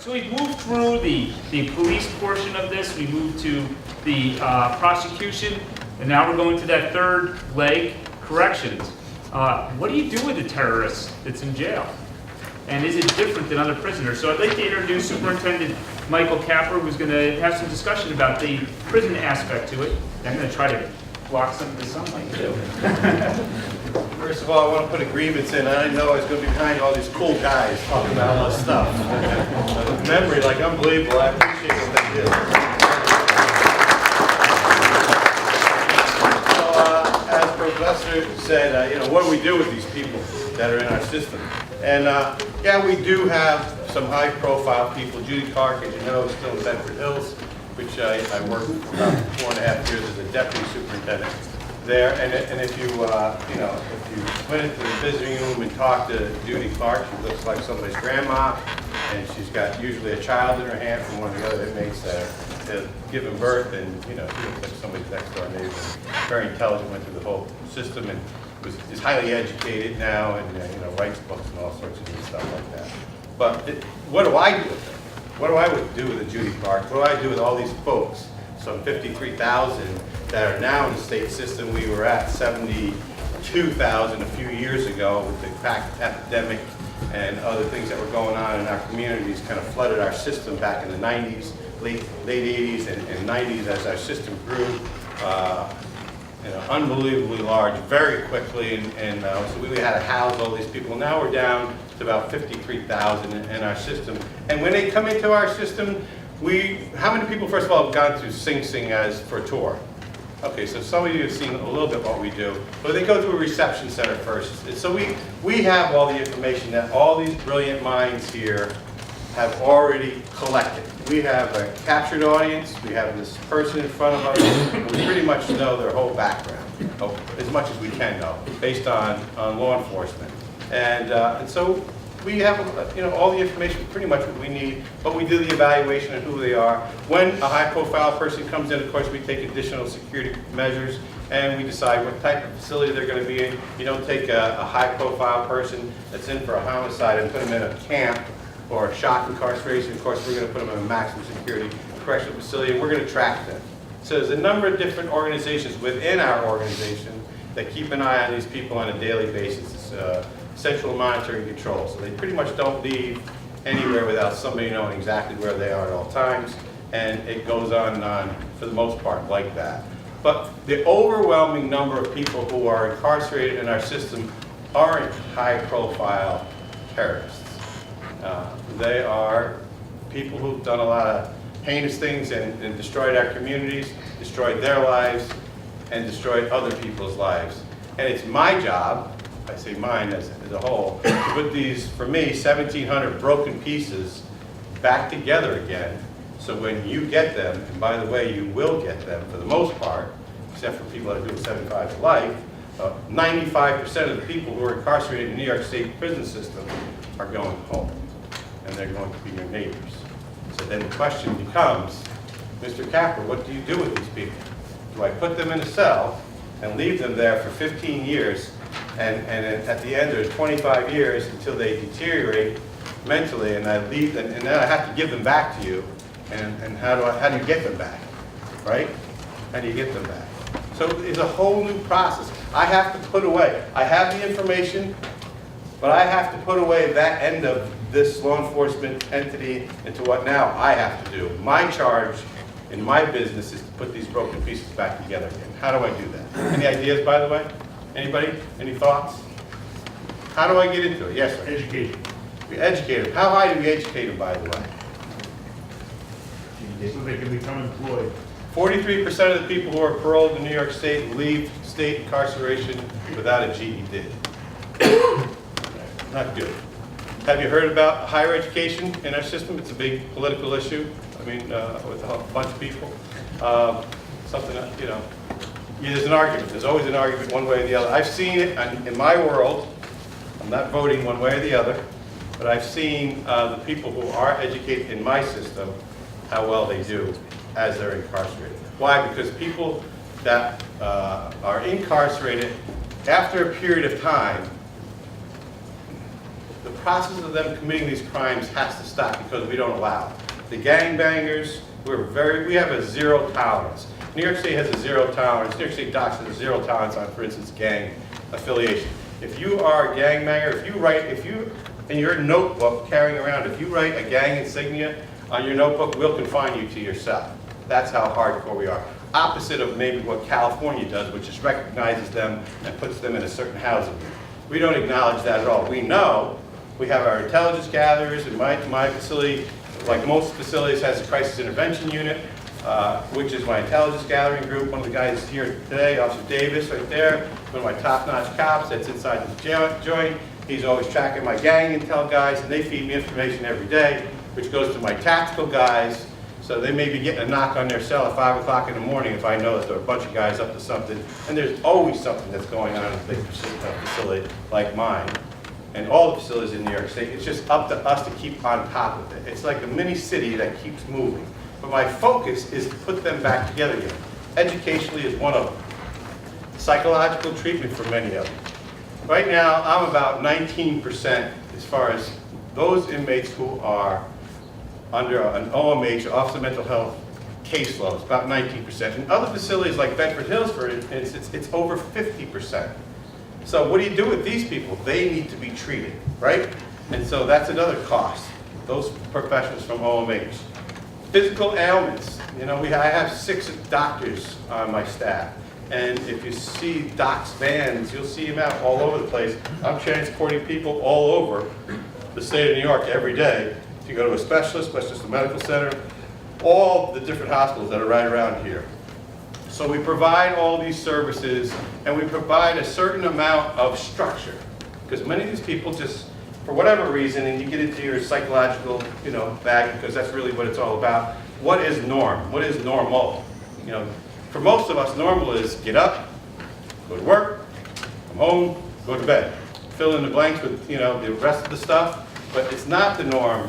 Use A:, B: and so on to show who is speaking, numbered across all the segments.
A: So we've moved through the police portion of this, we moved to the prosecution, and now we're going to that third leg, corrections. What do you do with a terrorist that's in jail? And is it different than other prisoners? So I'd like to introduce Superintendent Michael Capper, who's going to have some discussion about the prison aspect to it. I'm going to try to block some of the sunlight too.
B: First of all, I want to put a grievance in. I didn't know I was going to be behind all these cool guys talking about all this stuff. Memory, like, unbelievable. I appreciate what they do. So, as Professor said, you know, what do we do with these people that are in our system? And yeah, we do have some high-profile people. Judy Clark, as you know, is still in Bedford Hills, which I worked for about 4.5 years as a deputy superintendent there. And if you, you know, if you went into the visiting room and talked to Judy Clark, she looks like somebody's grandma, and she's got usually a child in her hand from one of the other inmates that have given birth, and you know, she looks like somebody's next door neighbor. Very intelligent, went through the whole system, and is highly educated now, and you know, writes books and all sorts of good stuff like that. But what do I do with them? What do I do with a Judy Clark? What do I do with all these folks? Some 53,000 that are now in the state system. We were at 72,000 a few years ago with the crack epidemic and other things that were going on in our communities. Kind of flooded our system back in the 90s, late 80s and 90s as our system grew. You know, unbelievably large, very quickly, and so we had to house all these people. Now we're down to about 53,000 in our system. And when they come into our system, how many people, first of all, have gone through Sing Sing as for a tour? Okay, so some of you have seen a little bit what we do, but they go through a reception center first. So we have all the information that all these brilliant minds here have already collected. We have a captured audience, we have this person in front of us, and we pretty much know their whole background, as much as we can know, based on law enforcement. And so we have, you know, all the information, pretty much what we need, but we do the evaluation of who they are. When a high-profile person comes in, of course, we take additional security measures, and we decide what type of facility they're going to be in. You don't take a high-profile person that's in for a homicide and put them in a camp or a shock incarceration. Of course, we're going to put them in a maximum security correctional facility, and we're going to track them. So there's a number of different organizations within our organization that keep an eye on these people on a daily basis. It's central monitoring control. So they pretty much don't leave anywhere without somebody knowing exactly where they are at all times. And it goes on and on, for the most part, like that. But the overwhelming number of people who are incarcerated in our system aren't high-profile terrorists. They are people who've done a lot of heinous things and destroyed our communities, destroyed their lives, and destroyed other people's lives. And it's my job, I say mine as a whole, to put these, for me, 1,700 broken pieces back together again, so when you get them, and by the way, you will get them for the most part, except for people that are doing 75 to life, 95% of the people who are incarcerated in the New York State prison system are going home, and they're going to be your neighbors. So then the question becomes, Mr. Capper, what do you do with these people? Do I put them in a cell and leave them there for 15 years, and at the end there's 25 years until they deteriorate mentally, and I leave them, and then I have to give them back to you, and how do you get them back, right? How do you get them back? So it's a whole new process. I have to put away. I have the information, but I have to put away that end of this law enforcement entity into what now I have to do. My charge in my business is to put these broken pieces back together again. How do I do that? Any ideas, by the way? Anybody? Any thoughts? How do I get into it? Yes, sir.
C: Education.
B: We educate them. How high do we educate them, by the way?
C: So they can become employed.
B: 43% of the people who are paroled in New York State leave state incarceration without a GED. Not good. Have you heard about higher education in our system? It's a big political issue. I mean, with a bunch of people. Something that, you know, there's an argument. There's always an argument one way or the other. I've seen it in my world. I'm not voting one way or the other, but I've seen the people who are educated in my system, how well they do as they're incarcerated. Why? Because people that are incarcerated, after a period of time, the process of them committing these crimes has to stop because we don't allow it. The gangbangers, we have a zero tolerance. New York State has a zero tolerance. New York State Docs has a zero tolerance on, for instance, gang affiliation. If you are a gangbanger, if you in your notebook carrying around, if you write a gang insignia on your notebook, we'll confine you to your cell. That's how hardcore we are. Opposite of maybe what California does, which just recognizes them and puts them in a certain housing unit. We don't acknowledge that at all. We know we have our intelligence gatherers, and my facility, like most facilities, has a crisis intervention unit, which is my intelligence gathering group. One of the guys here today, Officer Davis, right there, one of my top-notch cops that's inside the joint. He's always tracking my gang intel guys, and they feed me information every day, which goes to my tactical guys. So they may be getting a knock on their cell at 5 o'clock in the morning if I know that there are a bunch of guys up to something. And there's always something that's going on in a big facility like mine. And all the facilities in New York State, it's just up to us to keep on top of it. It's like a mini city that keeps moving. But my focus is to put them back together again. Educationally is one of them. Psychological treatment for many of them. Right now, I'm about 19% as far as those inmates who are under an OMH, Office of Mental Health, caseload. It's about 19%. In other facilities like Bedford Hills, for instance, it's over 50%. So what do you do with these people? They need to be treated, right? And so that's another cost, those professionals from OMH. Physical ailments. You know, I have 6 doctors on my staff. And if you see Doc's vans, you'll see them out all over the place. I'm transporting people all over the state of New York every day. If you go to a specialist, Westchester Medical Center, all the different hospitals that are right around here. So we provide all these services, and we provide a certain amount of structure. Because many of these people just, for whatever reason, and you get into your psychological, bag, because that's really what it's all about. What is norm? What is normal? For most of us, normal is get up, go to work, come home, go to bed. Fill in the blanks with, the rest of the stuff, but it's not the norm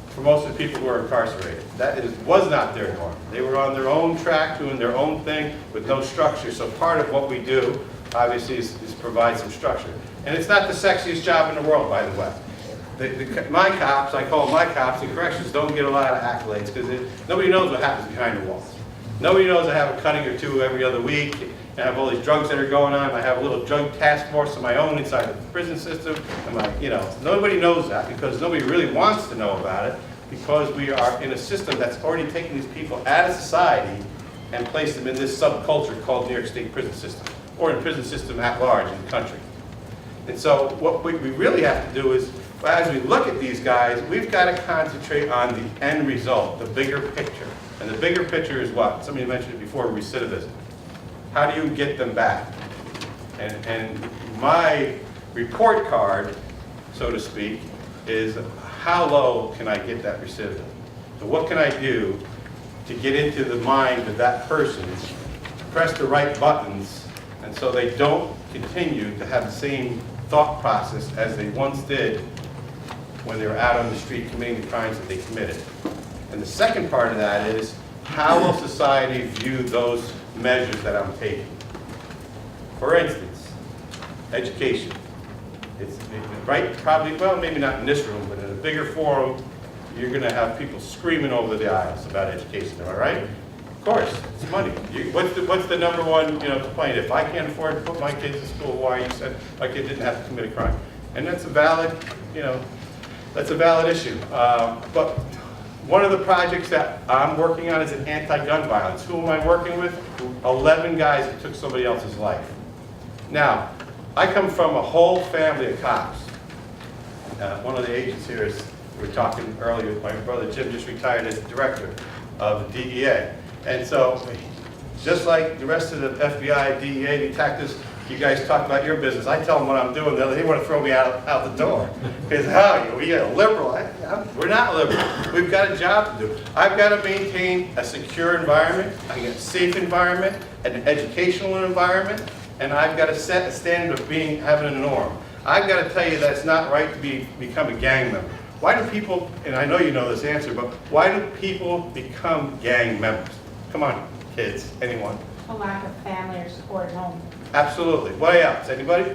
B: for most of the people who are incarcerated. Was not their norm. They were on their own track, doing their own thing with no structure. So part of what we do, obviously, is provide some structure. And it's not the sexiest job in the world, by the way. My cops, I call them my cops, in corrections don't get a lot of accolades because nobody knows what happens behind the walls. Nobody knows I have a cutting or two every other week. I have all these drugs that are going on. I have a little drug task force of my own inside the prison system. And nobody knows that because nobody really wants to know about it because we are in a system that's already taken these people out of society and placed them in this subculture called New York State prison system or in prison system at large in the country. And so what we really have to do is, as we look at these guys, we've got to concentrate on the end result, the bigger picture. And the bigger picture is what? Somebody mentioned it before, recidivism. How do you get them back? And my report card, so to speak, is how low can I get that recidivism? So what can I do to get into the mind of that person, press the right buttons, and so they don't continue to have the same thought process as they once did when they were out on the street committing the crimes that they committed. And the second part of that is, how will society view those measures that I'm taking? For instance, education. It's right, probably, well, maybe not in this room, but in a bigger forum, you're going to have people screaming over the aisles about education, am I right? Of course, it's money. What's the number one complaint? If I can't afford to put my kids in school, why you said my kid didn't have to commit a crime? And that's a valid, that's a valid issue. But one of the projects that I'm working on is an anti-gun violence. Who am I working with? 11 guys that took somebody else's life. Now, I come from a whole family of cops. One of the agents here is, we were talking earlier with my brother Jim, just retired as director of the DEA. And so, just like the rest of the FBI, DEA, detectives, you guys talk about your business. I tell them what I'm doing. They want to throw me out the door. Because we are liberal. We're not liberal. We've got a job to do. I've got to maintain a secure environment, a safe environment, an educational environment, and I've got to set a standard of having a norm. I've got to tell you that it's not right to become a gang member. Why do people, and I know you know this answer, but why do people become gang members? Come on, kids, anyone?
C: A lack of family or support at home.
B: Absolutely. What else? Anybody?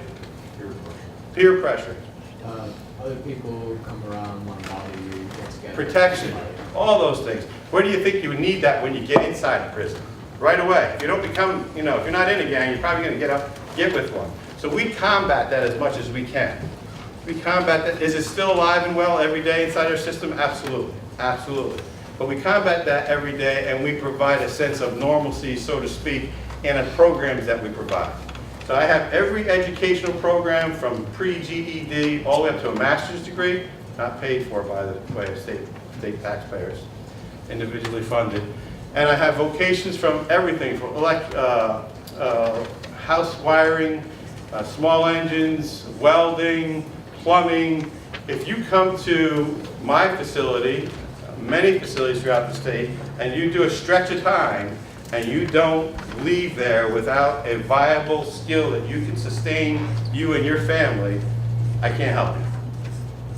B: Peer pressure.
C: Other people come around, want to bother you, get together.
B: Protection, all those things. Where do you think you would need that when you get inside the prison? Right away. If you don't become, if you're not in a gang, you're probably going to get with one. So we combat that as much as we can. We combat that. Is it still alive and well every day inside our system? Absolutely, absolutely. But we combat that every day, and we provide a sense of normalcy, so to speak, in the programs that we provide. So I have every educational program from pre-GED all the way up to a master's degree, not paid for by the way of state taxpayers, individually funded. And I have vocations from everything, from house wiring, small engines, welding, plumbing. If you come to my facility, many facilities throughout the state, and you do a stretch of time, and you don't leave there without a viable skill that you can sustain you and your family, I can't help you.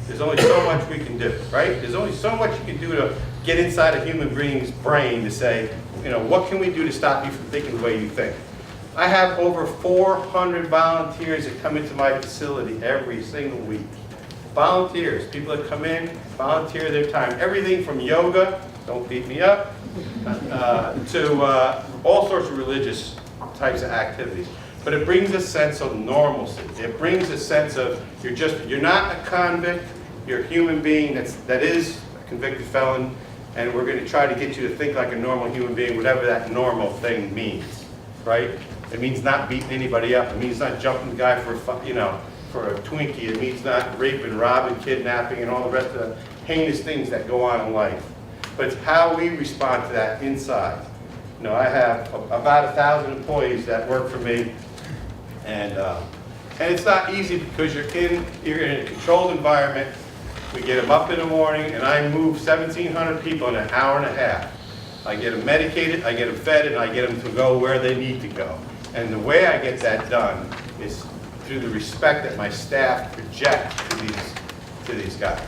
B: There's only so much we can do, right? There's only so much you can do to get inside a human being's brain to say, what can we do to stop you from thinking the way you think? I have over 400 volunteers that come into my facility every single week. Volunteers, people that come in, volunteer their time. Everything from yoga, don't beat me up, to all sorts of religious types of activities. But it brings a sense of normalcy. It brings a sense of you're not a convict, you're a human being that is a convicted felon, and we're going to try to get you to think like a normal human being, whatever that normal thing means, right? It means not beating anybody up. It means not jumping the guy for a Twinkie. It means not raping, robbing, kidnapping, and all the rest of the heinous things that go on in life. But it's how we respond to that inside. I have about 1,000 employees that work for me, and it's not easy because you're in a controlled environment. We get them up in the morning, and I move 1,700 people in an hour and a half. I get them medicated, I get them fed, and I get them to go where they need to go. And the way I get that done is through the respect that my staff project to these guys.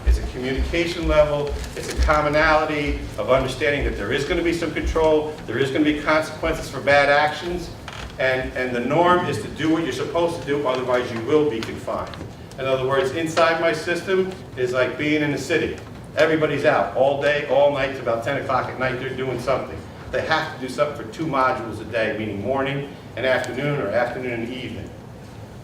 B: It's a communication level, it's a commonality of understanding that there is going to be some control, there is going to be consequences for bad actions, and the norm is to do what you're supposed to do, otherwise you will be confined. In other words, inside my system is like being in the city. Everybody's out all day, all night, to about 10 o'clock at night, they're doing something. They have to do something for 2 modules a day, meaning morning and afternoon, or afternoon and evening.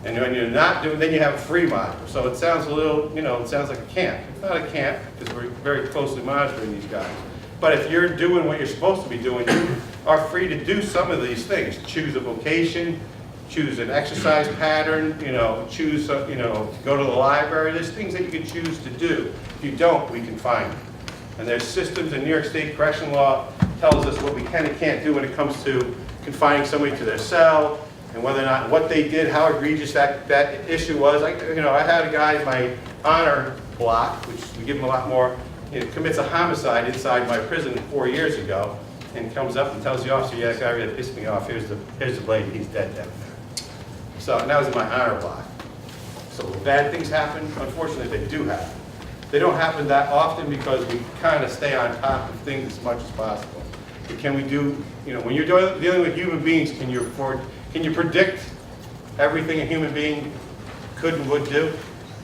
B: And when you're not doing, then you have a free module. So it sounds a little, it sounds like a camp. It's not a camp, because we're very closely monitoring these guys. But if you're doing what you're supposed to be doing, you are free to do some of these things. Choose a vocation, choose an exercise pattern, choose, go to the library. There's things that you can choose to do. If you don't, we can find you. And there's systems in New York State correction law tells us what we can and can't do when it comes to confining somebody to their cell, and whether or not what they did, how egregious that issue was. I had a guy in my honor block, which we give him a lot more, commits a homicide inside my prison 4 years ago, and comes up and tells the officer, yeah, that guy really pissed me off, here's the blade, he's dead down there. So, and that was in my honor block. So will bad things happen? Unfortunately, they do happen. They don't happen that often because we kind of stay on top of things as much as possible. But can we do, when you're dealing with human beings, can you predict everything a human being could and would do?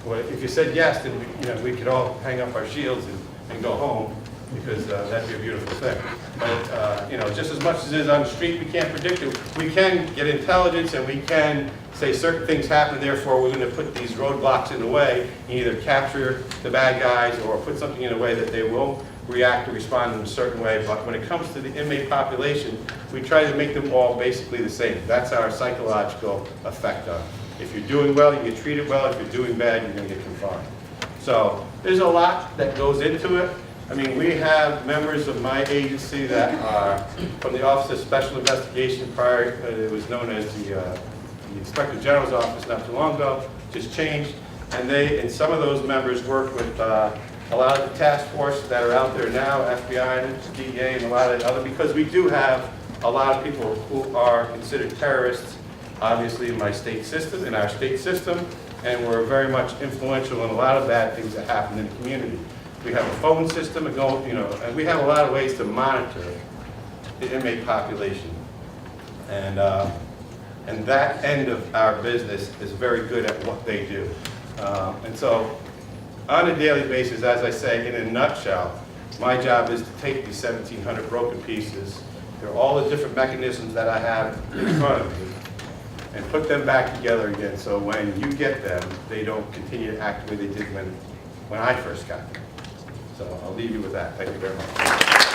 B: Well, if you said yes, then we could all hang up our shields and go home, because that'd be a beautiful thing. But just as much as it is on the street, we can't predict it. We can get intelligence, and we can say certain things happen, therefore we're going to put these roadblocks in the way, and either capture the bad guys or put something in a way that they will react or respond in a certain way. But when it comes to the inmate population, we try to make them all basically the same. That's our psychological effect on it. If you're doing well, you get treated well. If you're doing bad, you're going to get confined. So there's a lot that goes into it. I mean, we have members of my agency that are from the Office of Special Investigation. Prior, it was known as the Inspector General's office not too long ago, just changed. And some of those members work with a lot of the task force that are out there now, FBI and DEA and a lot of other, because we do have a lot of people who are considered terrorists, obviously in my state system, in our state system, and we're very much influential in a lot of bad things that happen in the community. We have a phone system, and we have a lot of ways to monitor the inmate population. And that end of our business is very good at what they do. And so, on a daily basis, as I say, in a nutshell, my job is to take these 1,700 broken pieces, they're all the different mechanisms that I have in front of me, and put them back together again, so when you get them, they don't continue to act the way they did when I first got them. So I'll leave you with that. Thank you very much.